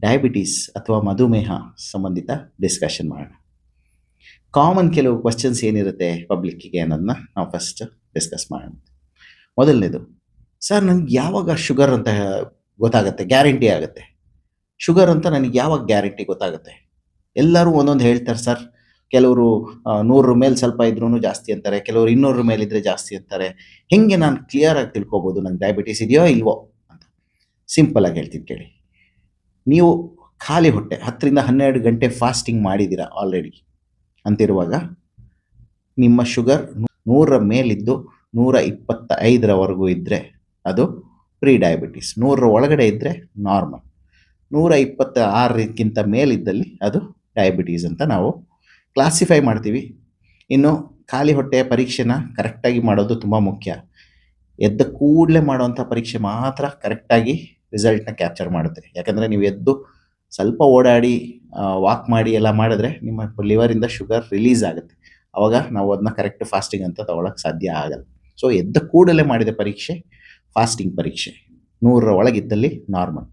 Diabetes ಅಥವಾ ಮಧುಮೇಹ ಸಂಬಂಧಿತ ಡಿಸ್ಕಷನ್ ಮಾಡೋಣ. ಕಾಮನ್ ಕೆಲವು ಕ್ವಶನ್ಸ್ ಏನಿರುತ್ತೆ ಪಬ್ಲಿಕ್ಕಿಗೆ ಅನ್ನೋದನ್ನ ನಾವು ಫಸ್ಟ್ ಡಿಸ್ಕಸ್ ಮಾಡೋಣ. ಮೊದಲನೇದು, ಸರ್ ನನಗೆ ಯಾವಾಗ ಶುಗರ್ ಅಂತ ಗೊತ್ತಾಗುತ್ತೆ, ಗ್ಯಾರಂಟಿ ಆಗುತ್ತೆ? ಶುಗರ್ ಅಂತ ನನಗೆ ಯಾವಾಗ ಗ್ಯಾರಂಟಿ ಗೊತ್ತಾಗುತ್ತೆ? ಎಲ್ಲರೂ ಒಂದೊಂದು ಹೇಳ್ತಾರೆ ಸರ್. ಕೆಲವರು 100 ಮೇಲೆ ಸ್ವಲ್ಪ ಇದ್ರೂ ಜಾಸ್ತಿ ಅಂತಾರೆ, ಕೆಲವರು 200 ಮೇಲಿದ್ರೆ ಜಾಸ್ತಿ ಅಂತಾರೆ. ಹೆಂಗೆ ನಾನು ಕ್ಲಿಯರ್ ಆಗಿ ತಿಳ್ಕೊಬೋದು ನಂಗೆ ಡಯಾಬಿಟೀಸ್ ಇದೆಯೋ ಇಲ್ವೋ ಅಂತ? ಸಿಂಪಲ್ ಆಗಿ ಹೇಳ್ತೀನಿ ಕೇಳಿ. ನೀವು ಖಾಲಿ ಹೊಟ್ಟೆ 10 ರಿಂದ 12 ಗಂಟೆ ಫಾಸ್ಟಿಂಗ್ ಮಾಡಿದ್ದೀರಾ ಆಲ್ರೆಡಿ ಅಂತಿರುವಾಗ ನಿಮ್ಮ ಶುಗರ್ 100 ಮೇಲಿದ್ದು 125ರವರೆಗೂ ಇದ್ದರೆ ಅದು ಪ್ರೀ ಡಯಾಬಿಟೀಸ್. 100 ಒಳಗಡೆ ಇದ್ದರೆ ನಾರ್ಮಲ್. 126ಕ್ಕಿಂತ ಮೇಲಿದ್ದಲ್ಲಿ ಅದು ಡಯಾಬಿಟೀಸ್ ಅಂತ ನಾವು ಕ್ಲಾಸಿಫೈ ಮಾಡ್ತೀವಿ. ಇನ್ನು ಖಾಲಿ ಹೊಟ್ಟೆಯ ಪರೀಕ್ಷೆನ ಕರೆಕ್ಟಾಗಿ ಮಾಡೋದು ತುಂಬ ಮುಖ್ಯ. ಎದ್ದ ಕೂಡಲೇ ಮಾಡುವಂಥ ಪರೀಕ್ಷೆ ಮಾತ್ರ ಕರೆಕ್ಟಾಗಿ ರಿಸಲ್ಟ್ನ ಕ್ಯಾಪ್ಚರ್ ಮಾಡುತ್ತೆ. ಯಾಕಂದರೆ ನೀವು ಎದ್ದು ಸ್ವಲ್ಪ ಓಡಾಡಿ ವಾಕ್ ಮಾಡಿ ಎಲ್ಲ ಮಾಡಿದ್ರೆ ನಿಮ್ಮ ಲಿವರಿಂದ ಶುಗರ್ ರಿಲೀಸ್ ಆಗುತ್ತೆ. ಆವಾಗ ನಾವು ಅದನ್ನ ಕರೆಕ್ಟ್ ಫಾಸ್ಟಿಂಗ್ ಅಂತ ತಗೊಳಕ್ಕೆ ಸಾಧ್ಯ ಆಗಲ್ಲ. ಸೊ ಎದ್ದ ಕೂಡಲೇ ಮಾಡಿದ ಪರೀಕ್ಷೆ ಫಾಸ್ಟಿಂಗ್ ಪರೀಕ್ಷೆ 100ರ ಒಳಗಿದ್ದಲ್ಲಿ ನಾರ್ಮಲ್.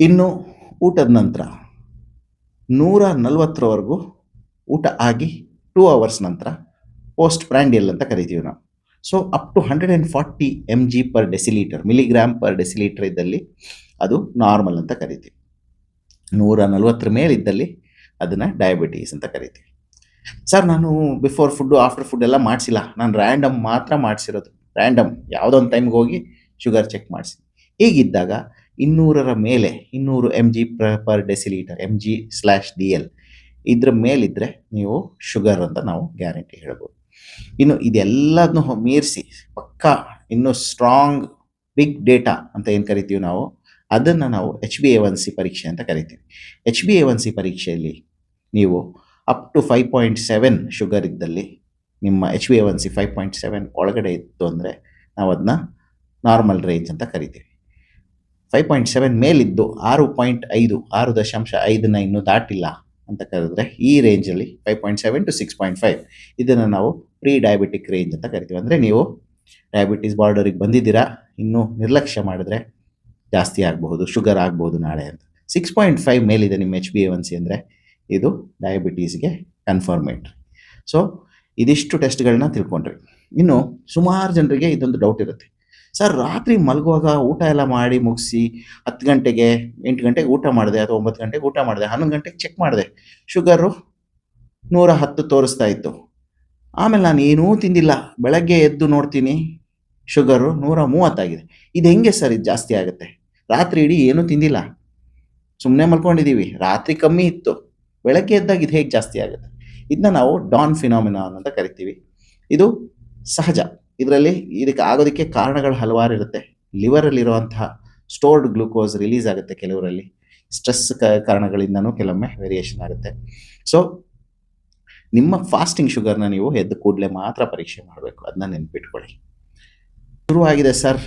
ಇನ್ನು ಊಟದ ನಂತರ 140ರವರೆಗೂ ಊಟ ಆಗಿ 2 ಅವರ್ಸ್ ನಂತರ ಪೋಸ್ಟ್ ಪ್ರ್ಯಾಂಡಿಯಲ್ ಅಂತ ಕರಿತೀವಿ ನಾವು. ಸೊ ಅಪ್ ಟು 140 mg/ಡೆಸಿಲೀಟರ್ ಮಿಲಿಗ್ರಾಮ್ ಪರ್ ಡೆಸಿಲೀಟರ್ ಇದ್ದಲ್ಲಿ ಅದು ನಾರ್ಮಲ್ ಅಂತ ಕರಿತೀವಿ. 140 ಮೇಲಿದ್ದಲ್ಲಿ ಅದನ್ನು ಡಯಾಬಿಟೀಸ್ ಅಂತ ಕರಿತೀವಿ. ಸರ್ ನಾನು ಬಿಫೋರ್ ಫುಡ್ಡು ಆಫ್ಟರ್ ಫುಡ್ ಎಲ್ಲ ಮಾಡಿಸಿಲ್ಲ, ನಾನು ರ್ಯಾಂಡಮ್ ಮಾತ್ರ ಮಾಡಿಸಿರೋದು. ರ್ಯಾಂಡಮ್ ಯಾವುದೋ ಒಂದು ಟೈಮ್ಗೆ ಹೋಗಿ ಶುಗರ್ ಚೆಕ್ ಮಾಡಿಸಿ. ಹೀಗಿದ್ದಾಗ 200ರ ಮೇಲೆ 200 mg/ಡೆಸಿಲೀಟರ್ mg/dl ಇದ್ರ ಮೇಲಿದ್ದರೆ ನೀವು ಶುಗರ್ ಅಂತ ನಾವು ಗ್ಯಾರಂಟಿ ಹೇಳ್ಬೋದು. ಇನ್ನು ಇದೆಲ್ಲದನ್ನು ಮೀರಿಸಿ ಪಕ್ಕಾ ಇನ್ನೂ ಸ್ಟ್ರಾಂಗ್ ಬಿಗ್ ಡೇಟಾ ಅಂತ ಏನು ಕರಿತೀವಿ ನಾವು, ಅದನ್ನು ನಾವು HbA1c ಪರೀಕ್ಷೆ ಅಂತ ಕರಿತೀವಿ. HbA1c ಪರೀಕ್ಷೆಯಲ್ಲಿ ನೀವು ಅಪ್ ಟು 5.7 ಶುಗರ್ ಇದ್ದಲ್ಲಿ ನಿಮ್ಮ HbA1c 5.7 ಒಳಗಡೆ ಇತ್ತು ಅಂದರೆ ನಾವು ಅದನ್ನ ನಾರ್ಮಲ್ ರೇಂಜ್ ಅಂತ ಕರಿತೀವಿ. 5.7 ಮೇಲಿದ್ದು 6.5 6.5ನ ಇನ್ನೂ ದಾಟಿಲ್ಲ ಅಂತ ಕರೆದ್ರೆ ಈ ರೇಂಜಲ್ಲಿ 5.7 to 6.5 ಇದನ್ನು ನಾವು ಪ್ರೀ ಡಯಾಬಿಟಿಕ್ ರೇಂಜ್ ಅಂತ ಕರಿತೀವಿ. ಅಂದರೆ ನೀವು ಡಯಾಬಿಟೀಸ್ ಬಾರ್ಡರಿಗೆ ಬಂದಿದ್ದೀರಾ, ಇನ್ನೂ ನಿರ್ಲಕ್ಷ್ಯ ಮಾಡಿದ್ರೆ ಜಾಸ್ತಿ ಆಗಬಹುದು, ಶುಗರ್ ಆಗ್ಬೋದು ನಾಳೆ ಅಂತ. 6.5 ಮೇಲಿದೆ ನಿಮ್ಮ HbA1c ಅಂದರೆ ಇದು ಡಯಾಬಿಟೀಸ್ಗೆ ಕನ್ಫರ್ಮೇಟ್ರಿ. ಸೊ ಇದಿಷ್ಟು ಟೆಸ್ಟ್ಗಳನ್ನ ತಿಳ್ಕೊಂಡ್ರಿ. ಇನ್ನು ಸುಮಾರು ಜನರಿಗೆ ಇದೊಂದು ಡೌಟ್ ಇರುತ್ತೆ, ಸರ್ ರಾತ್ರಿ ಮಲಗುವಾಗ ಊಟ ಎಲ್ಲ ಮಾಡಿ ಮುಗಿಸಿ 10 ಗಂಟೆಗೆ 8 ಗಂಟೆಗೆ ಊಟ ಮಾಡಿದೆ ಅಥವಾ 9 ಗಂಟೆಗೆ ಊಟ ಮಾಡಿದೆ, 11 ಗಂಟೆಗೆ ಚೆಕ್ ಮಾಡಿದೆ, ಶುಗರು 110 ತೋರಿಸ್ತಾ ಇತ್ತು. ಆಮೇಲೆ ನಾನು ಏನೂ ತಿಂದಿಲ್ಲ, ಬೆಳಗ್ಗೆ ಎದ್ದು ನೋಡ್ತೀನಿ ಶುಗರು 130 ಆಗಿದೆ. ಇದು ಹೆಂಗೆ ಸರ್ ಇದು ಜಾಸ್ತಿ ಆಗುತ್ತೆ? ರಾತ್ರಿ ಇಡೀ ಏನೂ ತಿಂದಿಲ್ಲ, ಸುಮ್ಮನೆ ಮಲ್ಕೊಂಡಿದ್ದೀವಿ, ರಾತ್ರಿ ಕಮ್ಮಿ ಇತ್ತು, ಬೆಳಗ್ಗೆ ಎದ್ದಾಗ ಇದು ಹೇಗೆ ಜಾಸ್ತಿ ಆಗುತ್ತೆ? ಇದನ್ನ ನಾವು ಡಾನ್ ಫಿನಾಮಿನಾನ್ ಅಂತ ಕರಿತೀವಿ. ಇದು ಸಹಜ. ಇದಕ್ಕೆ ಆಗೋದಕ್ಕೆ ಕಾರಣಗಳು ಹಲವಾರು ಇರುತ್ತೆ. ಲಿವರಲ್ಲಿರುವಂತಹ ಸ್ಟೋರ್ಡ್ ಗ್ಲೂಕೋಸ್ ರಿಲೀಸ್ ಆಗುತ್ತೆ ಕೆಲವರಲ್ಲಿ, ಸ್ಟ್ರೆಸ್ ಕಾರಣಗಳಿಂದನೂ ಕೆಲವೊಮ್ಮೆ ವೇರಿಯೇಷನ್ ಆಗುತ್ತೆ. ಸೊ ನಿಮ್ಮ ಫಾಸ್ಟಿಂಗ್ ಶುಗರ್ನ ನೀವು ಎದ್ದು ಕೂಡಲೇ ಮಾತ್ರ ಪರೀಕ್ಷೆ ಮಾಡಬೇಕು, ಅದನ್ನ ನೆನ್ಪಿಟ್ಕೊಳ್ಳಿ. ಶುರುವಾಗಿದೆ ಸರ್,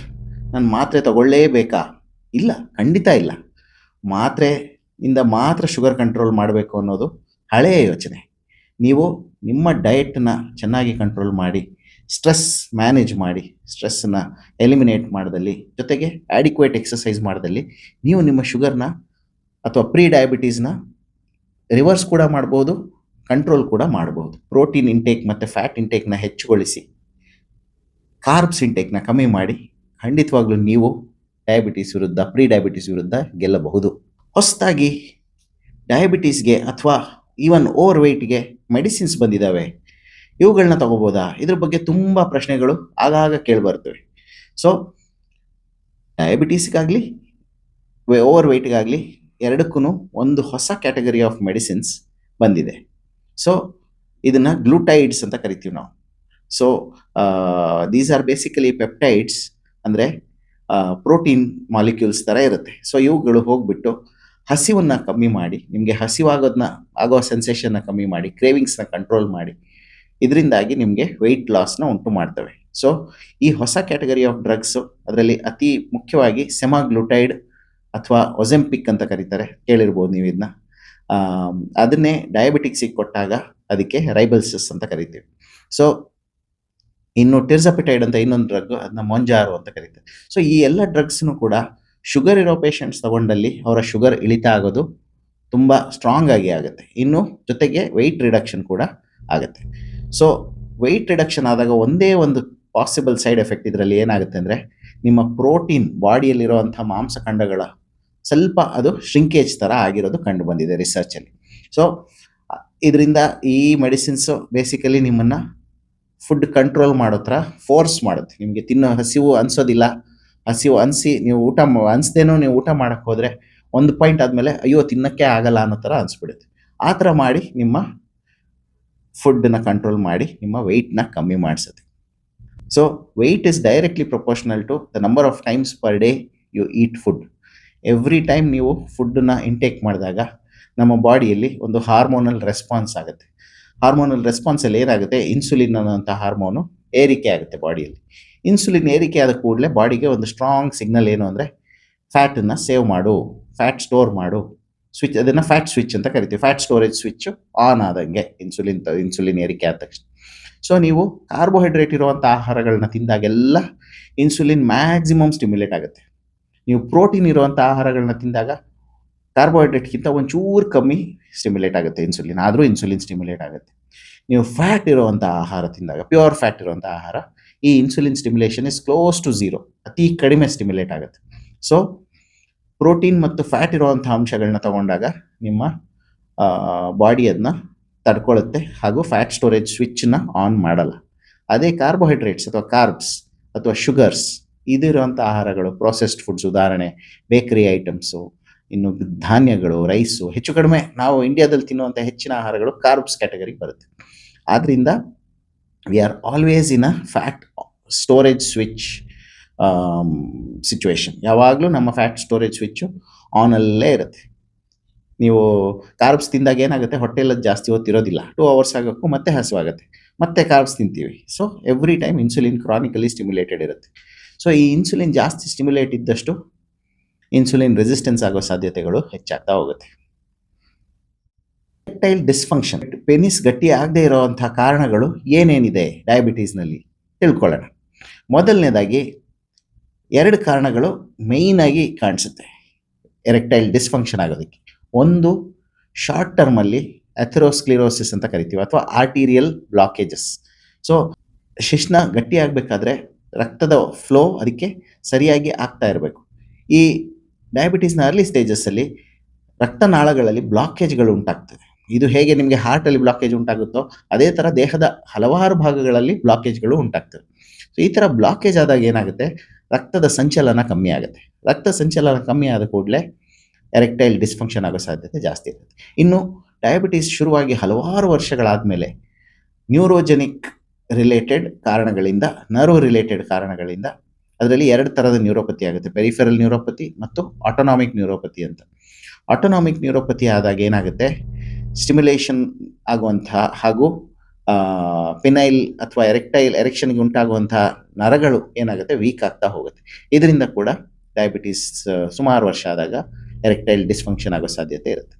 ನಾನು ಮಾತ್ರೆ ತಗೊಳ್ಳೇಬೇಕಾ? ಇಲ್ಲ, ಖಂಡಿತ ಇಲ್ಲ. ಮಾತ್ರೆಯಿಂದ ಮಾತ್ರ ಶುಗರ್ ಕಂಟ್ರೋಲ್ ಮಾಡಬೇಕು ಅನ್ನೋದು ಹಳೆಯ ಯೋಚನೆ. ನೀವು ನಿಮ್ಮ ಡಯಟನ್ನ ಚೆನ್ನಾಗಿ ಕಂಟ್ರೋಲ್ ಮಾಡಿ, ಸ್ಟ್ರೆಸ್ ಮ್ಯಾನೇಜ್ ಮಾಡಿ, ಸ್ಟ್ರೆಸ್ಸನ್ನು ಎಲಿಮಿನೇಟ್ ಮಾಡಿದಲ್ಲಿ, ಜೊತೆಗೆ ಆ್ಯಡಿಕ್ವೇಟ್ ಎಕ್ಸಸೈಸ್ ಮಾಡಿದಲ್ಲಿ ನೀವು ನಿಮ್ಮ ಶುಗರ್ನ ಅಥವಾ ಪ್ರೀ ಡಯಾಬಿಟೀಸ್ನ ರಿವರ್ಸ್ ಕೂಡ ಮಾಡ್ಬೋದು, ಕಂಟ್ರೋಲ್ ಕೂಡ ಮಾಡ್ಬೋದು. ಪ್ರೋಟೀನ್ ಇಂಟೇಕ್ ಮತ್ತು ಫ್ಯಾಟ್ ಇಂಟೇಕ್ನ ಹೆಚ್ಚುಗೊಳಿಸಿ, ಕಾರ್ಬ್ಸ್ ಇಂಟೇಕ್ನ ಕಮ್ಮಿ ಮಾಡಿ, ಖಂಡಿತವಾಗ್ಲೂ ನೀವು ಡಯಾಬಿಟೀಸ್ ವಿರುದ್ಧ ಪ್ರೀ ಡಯಾಬಿಟೀಸ್ ವಿರುದ್ಧ ಗೆಲ್ಲಬಹುದು. ಹೊಸದಾಗಿ ಡಯಾಬಿಟೀಸ್ಗೆ ಅಥವಾ ಈವನ್ ಓವರ್ ವೆಯ್ಟ್ಗೆ ಮೆಡಿಸಿನ್ಸ್ ಬಂದಿದ್ದಾವೆ, ಇವುಗಳನ್ನ ತಗೋಬೋದಾ? ಇದ್ರ ಬಗ್ಗೆ ತುಂಬ ಪ್ರಶ್ನೆಗಳು ಆಗಾಗ ಕೇಳಿಬರ್ತವೆ. ಸೊ ಡಯಾಬಿಟೀಸ್ಗಾಗಲಿ ಓವರ್ ವೆಯ್ಟ್ಗಾಗಲಿ ಎರಡಕ್ಕೂ ಒಂದು ಹೊಸ ಕ್ಯಾಟಗರಿ ಆಫ್ ಮೆಡಿಸಿನ್ಸ್ ಬಂದಿದೆ. ಸೊ ಇದನ್ನು ಗ್ಲೂಟೈಡ್ಸ್ ಅಂತ ಕರಿತೀವಿ ನಾವು. ಸೊ ದೀಸ್ ಆರ್ ಬೇಸಿಕಲಿ ಪೆಪ್ಟೈಡ್ಸ್, ಅಂದರೆ ಪ್ರೋಟೀನ್ ಮಾಲಿಕ್ಯೂಲ್ಸ್ ಥರ ಇರುತ್ತೆ. ಸೊ ಇವುಗಳು ಹೋಗ್ಬಿಟ್ಟು ಹಸಿವನ್ನು ಕಮ್ಮಿ ಮಾಡಿ, ನಿಮಗೆ ಆಗೋ ಸೆನ್ಸೇಷನ್ನ ಕಮ್ಮಿ ಮಾಡಿ, ಕ್ರೇವಿಂಗ್ಸ್ನ ಕಂಟ್ರೋಲ್ ಮಾಡಿ, ಇದರಿಂದಾಗಿ ನಿಮಗೆ ವೆಯ್ಟ್ ಲಾಸ್ನ ಉಂಟು ಮಾಡ್ತವೆ. ಸೊ ಈ ಹೊಸ ಕ್ಯಾಟಗರಿ ಆಫ್ ಡ್ರಗ್ಸು, ಅದರಲ್ಲಿ ಅತಿ ಮುಖ್ಯವಾಗಿ ಸೆಮಾಗ್ಲೂಟೈಡ್ ಅಥವಾ ಒಜೆಂಪಿಕ್ ಅಂತ ಕರೀತಾರೆ, ಕೇಳಿರ್ಬೋದು ನೀವು ಇದನ್ನ. ಅದನ್ನೇ ಡಯಾಬಿಟಿಕ್ಸಿಗೆ ಕೊಟ್ಟಾಗ ಅದಕ್ಕೆ ರೈಬಲ್ಸಿಸ್ ಅಂತ ಕರಿತೀವಿ. ಸೊ ಇನ್ನು ಟಿರ್ಜಪಿಟೈಡ್ ಅಂತ ಇನ್ನೊಂದು ಡ್ರಗ್, ಅದನ್ನ ಮೊಂಜಾರೋ ಅಂತ ಕರೀತಾರೆ. ಸೊ ಈ ಎಲ್ಲ ಡ್ರಗ್ಸ್ನು ಕೂಡ ಶುಗರ್ ಇರೋ ಪೇಷಂಟ್ಸ್ ತಗೊಂಡಲ್ಲಿ ಅವರ ಶುಗರ್ ಇಳಿತ ಆಗೋದು ತುಂಬ ಸ್ಟ್ರಾಂಗ್ ಆಗಿ ಆಗುತ್ತೆ. ಇನ್ನು ಜೊತೆಗೆ ವೆಯ್ಟ್ ರಿಡಕ್ಷನ್ ಕೂಡ ಆಗುತ್ತೆ. ಸೊ ವೆಯ್ಟ್ ರಿಡಕ್ಷನ್ ಆದಾಗ ಒಂದೇ ಒಂದು ಪಾಸಿಬಲ್ ಸೈಡ್ ಎಫೆಕ್ಟ್ ಇದರಲ್ಲಿ ಏನಾಗುತ್ತೆ ಅಂದರೆ, ನಿಮ್ಮ ಪ್ರೋಟೀನ್ ಬಾಡಿಯಲ್ಲಿರುವಂಥ ಮಾಂಸಖಂಡಗಳ ಸ್ವಲ್ಪ ಅದು ಶ್ರಿಂಕೇಜ್ ಥರ ಆಗಿರೋದು ಕಂಡು ಬಂದಿದೆ ರಿಸರ್ಚಲ್ಲಿ. ಸೊ ಇದರಿಂದ ಈ ಮೆಡಿಸಿನ್ಸು ಬೇಸಿಕಲಿ ನಿಮ್ಮನ್ನು ಫುಡ್ ಕಂಟ್ರೋಲ್ ಮಾಡೋ ಥರ ಫೋರ್ಸ್ ಮಾಡುತ್ತೆ. ನಿಮಗೆ ತಿನ್ನೋ ಹಸಿವು ಅನಿಸೋದಿಲ್ಲ. ಹಸಿವು ಅನಿಸಿ ನೀವು ಅನಿಸ್ದೇನೋ ನೀವು ಊಟ ಮಾಡೋಕ್ಕೆ ಹೋದರೆ ಒಂದು ಪಾಯಿಂಟ್ ಆದಮೇಲೆ ಅಯ್ಯೋ ತಿನ್ನೋಕ್ಕೆ ಆಗಲ್ಲ ಅನ್ನೋ ಥರ ಅನಿಸ್ಬಿಡುತ್ತೆ. ಆ ಥರ ಮಾಡಿ ನಿಮ್ಮ ಫುಡ್ಡನ್ನ ಕಂಟ್ರೋಲ್ ಮಾಡಿ ನಿಮ್ಮ ವೆಯ್ಟ್ನ ಕಮ್ಮಿ ಮಾಡಿಸುತ್ತೆ. So weight is directly proportional to the number of times per day you eat food. Every time ನೀವು ಫುಡ್ಡನ್ನು ಇಂಟೇಕ್ ಮಾಡಿದಾಗ ನಮ್ಮ ಬಾಡಿಯಲ್ಲಿ ಒಂದು ಹಾರ್ಮೋನಲ್ ರೆಸ್ಪಾನ್ಸ್ ಆಗುತ್ತೆ. ಹಾರ್ಮೋನಲ್ ರೆಸ್ಪಾನ್ಸಲ್ಲಿ ಏನಾಗುತ್ತೆ, ಇನ್ಸುಲಿನ್ ಅನ್ನೋಂಥ ಹಾರ್ಮೋನು ಏರಿಕೆ ಆಗುತ್ತೆ ಬಾಡಿಯಲ್ಲಿ. ಇನ್ಸುಲಿನ್ ಏರಿಕೆ ಆದ ಕೂಡಲೇ ಬಾಡಿಗೆ ಒಂದು ಸ್ಟ್ರಾಂಗ್ ಸಿಗ್ನಲ್ ಏನು ಅಂದರೆ, ಫ್ಯಾಟನ್ನು ಸೇವ್ ಮಾಡು, ಫ್ಯಾಟ್ ಸ್ಟೋರ್ ಮಾಡು, ಸ್ವಿಚ್, ಅದನ್ನು ಫ್ಯಾಟ್ ಸ್ವಿಚ್ ಅಂತ ಕರಿತೀವಿ. ಫ್ಯಾಟ್ ಸ್ಟೋರೇಜ್ ಸ್ವಿಚ್ಚು ಆನ್ ಆದಂಗೆ ಇನ್ಸುಲಿನ್ ಏರಿಕೆ ಆದ ತಕ್ಷಣ. ಸೊ ನೀವು ಕಾರ್ಬೋಹೈಡ್ರೇಟ್ ಇರುವಂಥ ಆಹಾರಗಳನ್ನ ತಿಂದಾಗೆಲ್ಲ ಇನ್ಸುಲಿನ್ ಮ್ಯಾಕ್ಸಿಮಮ್ ಸ್ಟಿಮ್ಯುಲೇಟ್ ಆಗುತ್ತೆ. ನೀವು ಪ್ರೋಟೀನ್ ಇರುವಂಥ ಆಹಾರಗಳನ್ನ ತಿಂದಾಗ ಕಾರ್ಬೋಹೈಡ್ರೇಟ್ಗಿಂತ ಒಂಚೂರು ಕಮ್ಮಿ ಸ್ಟಿಮ್ಯುಲೇಟ್ ಆಗುತ್ತೆ ಇನ್ಸುಲಿನ್, ಆದರೂ ಇನ್ಸುಲಿನ್ ಸ್ಟಿಮ್ಯುಲೇಟ್ ಆಗುತ್ತೆ. ನೀವು ಫ್ಯಾಟ್ ಇರುವಂಥ ಆಹಾರ ತಿಂದಾಗ, ಪ್ಯೂರ್ ಫ್ಯಾಟ್ ಇರುವಂಥ ಆಹಾರ, ಈ insulin stimulation is close to zero, ಅತಿ ಕಡಿಮೆ ಸ್ಟಿಮ್ಯುಲೇಟ್ ಆಗುತ್ತೆ. ಸೊ ಪ್ರೋಟೀನ್ ಮತ್ತು ಫ್ಯಾಟ್ ಇರುವಂಥ ಅಂಶಗಳನ್ನ ತಗೊಂಡಾಗ ನಿಮ್ಮ ಬಾಡಿ ಅದನ್ನ ತಡ್ಕೊಳ್ಳುತ್ತೆ ಹಾಗೂ ಫ್ಯಾಟ್ ಸ್ಟೋರೇಜ್ ಸ್ವಿಚ್ನ ಆನ್ ಮಾಡಲ್ಲ. ಅದೇ ಕಾರ್ಬೋಹೈಡ್ರೇಟ್ಸ್ ಅಥವಾ ಕಾರ್ಬ್ಸ್ ಅಥವಾ ಶುಗರ್ಸ್ ಇದಿರುವಂಥ ಆಹಾರಗಳು, ಪ್ರೊಸೆಸ್ಡ್ ಫುಡ್ಸ್, ಉದಾಹರಣೆ ಬೇಕರಿ ಐಟಮ್ಸು, ಇನ್ನು ಧಾನ್ಯಗಳು, ರೈಸು, ಹೆಚ್ಚು ಕಡಿಮೆ ನಾವು ಇಂಡಿಯಾದಲ್ಲಿ ತಿನ್ನುವಂಥ ಹೆಚ್ಚಿನ ಆಹಾರಗಳು ಕಾರ್ಬ್ಸ್ ಕ್ಯಾಟಗರಿಗೆ ಬರುತ್ತೆ. ಆದ್ದರಿಂದ we are always in a fat storage switch situation. ಯಾವಾಗಲೂ ನಮ್ಮ ಫ್ಯಾಟ್ ಸ್ಟೋರೇಜ್ ಸ್ವಿಚ್ಚು ಆನಲ್ಲೇ ಇರುತ್ತೆ. ನೀವು ಕಾರ್ಬ್ಸ್ ತಿಂದಾಗ ಏನಾಗುತ್ತೆ, ಹೊಟ್ಟೆಲ್ಲ ಜಾಸ್ತಿ ಹೊತ್ತಿರೋದಿಲ್ಲ, 2 hours ಆಗೋಕ್ಕೂ ಮತ್ತೆ ಹಸಿವಾಗುತ್ತೆ, ಮತ್ತೆ ಕಾರ್ಬ್ಸ್ ತಿಂತೀವಿ. So every time insulin chronically stimulated ಇರುತ್ತೆ. ಸೊ ಈ ಇನ್ಸುಲಿನ್ ಜಾಸ್ತಿ ಸ್ಟಿಮ್ಯುಲೇಟ್ ಇದ್ದಷ್ಟು ಇನ್ಸುಲಿನ್ ರೆಸಿಸ್ಟೆನ್ಸ್ ಆಗೋ ಸಾಧ್ಯತೆಗಳು ಹೆಚ್ಚಾಗ್ತಾ ಹೋಗುತ್ತೆ. ಎರೆಕ್ಟೈಲ್ ಡಿಸ್ಫಂಕ್ಷನ್, ಪೆನಿಸ್ ಗಟ್ಟಿ ಆಗದೆ ಇರೋವಂಥ ಕಾರಣಗಳು ಏನೇನಿದೆ ಡಯಾಬಿಟೀಸ್ನಲ್ಲಿ ತಿಳ್ಕೊಳ್ಳೋಣ. ಮೊದಲನೇದಾಗಿ 2 ಕಾರಣಗಳು ಮೇಯ್ನಾಗಿ ಕಾಣಿಸುತ್ತೆ ಎರೆಕ್ಟೈಲ್ ಡಿಸ್ಫಂಕ್ಷನ್ ಆಗೋದಕ್ಕೆ. ಒಂದು, ಶಾರ್ಟ್ ಟರ್ಮಲ್ಲಿ ಅಥೆರೋಸ್ಕ್ಲಿರೋಸಿಸ್ ಅಂತ ಕರಿತೀವಿ, ಅಥವಾ ಆರ್ಟೀರಿಯಲ್ ಬ್ಲಾಕೇಜಸ್. ಸೊ ಶಿಶ್ನ ಗಟ್ಟಿ ಆಗಬೇಕಾದ್ರೆ ರಕ್ತದ ಫ್ಲೋ ಅದಕ್ಕೆ ಸರಿಯಾಗಿ ಆಗ್ತಾ ಇರಬೇಕು. ಈ ಡಯಾಬಿಟೀಸ್ನ ಅರ್ಲಿ ಸ್ಟೇಜಸ್ಸಲ್ಲಿ ರಕ್ತನಾಳಗಳಲ್ಲಿ ಬ್ಲಾಕೇಜ್ಗಳು ಉಂಟಾಗ್ತದೆ. ಇದು ಹೇಗೆ ನಿಮಗೆ ಹಾರ್ಟಲ್ಲಿ ಬ್ಲಾಕೇಜ್ ಉಂಟಾಗುತ್ತೋ ಅದೇ ಥರ ದೇಹದ ಹಲವಾರು ಭಾಗಗಳಲ್ಲಿ ಬ್ಲಾಕೇಜ್ಗಳು ಉಂಟಾಗ್ತವೆ. ಸೊ ಈ ಥರ ಬ್ಲಾಕೇಜ್ ಆದಾಗ ಏನಾಗುತ್ತೆ, ರಕ್ತದ ಸಂಚಲನ ಕಮ್ಮಿ ಆಗುತ್ತೆ. ರಕ್ತ ಸಂಚಲನ ಕಮ್ಮಿ ಆದ ಕೂಡಲೇ ಎರೆಕ್ಟೈಲ್ ಡಿಸ್ಫಂಕ್ಷನ್ ಆಗೋ ಸಾಧ್ಯತೆ ಜಾಸ್ತಿ ಇರುತ್ತೆ. ಇನ್ನು ಡಯಾಬಿಟೀಸ್ ಶುರುವಾಗಿ ಹಲವಾರು ವರ್ಷಗಳಾದಮೇಲೆ ನ್ಯೂರೋಜೆನಿಕ್ ರಿಲೇಟೆಡ್ ಕಾರಣಗಳಿಂದ, ನರ್ವ್ ರಿಲೇಟೆಡ್ ಕಾರಣಗಳಿಂದ, ಅದರಲ್ಲಿ 2 ಥರದ ನ್ಯೂರೋಪತಿ ಆಗುತ್ತೆ, ಪೆರಿಫೆರಲ್ ನ್ಯೂರೋಪತಿ ಮತ್ತು ಆಟೋನಾಮಿಕ್ ನ್ಯೂರೋಪತಿ ಅಂತ. ಆಟೋನಾಮಿಕ್ ನ್ಯೂರೋಪತಿ ಆದಾಗ ಏನಾಗುತ್ತೆ, ಸ್ಟಿಮ್ಯುಲೇಷನ್ ಆಗುವಂಥ ಹಾಗೂ ಪಿನೈಲ್ ಅಥವಾ ಎರೆಕ್ಷನ್ಗೆ ಉಂಟಾಗುವಂಥ ನರಗಳು ಏನಾಗುತ್ತೆ, ವೀಕ್ ಆಗ್ತಾ ಹೋಗುತ್ತೆ. ಇದರಿಂದ ಕೂಡ ಡಯಾಬಿಟೀಸ್ ಸುಮಾರು ವರ್ಷ ಆದಾಗ ಎರೆಕ್ಟೈಲ್ ಡಿಸ್ಫಂಕ್ಷನ್ ಆಗೋ ಸಾಧ್ಯತೆ ಇರುತ್ತೆ.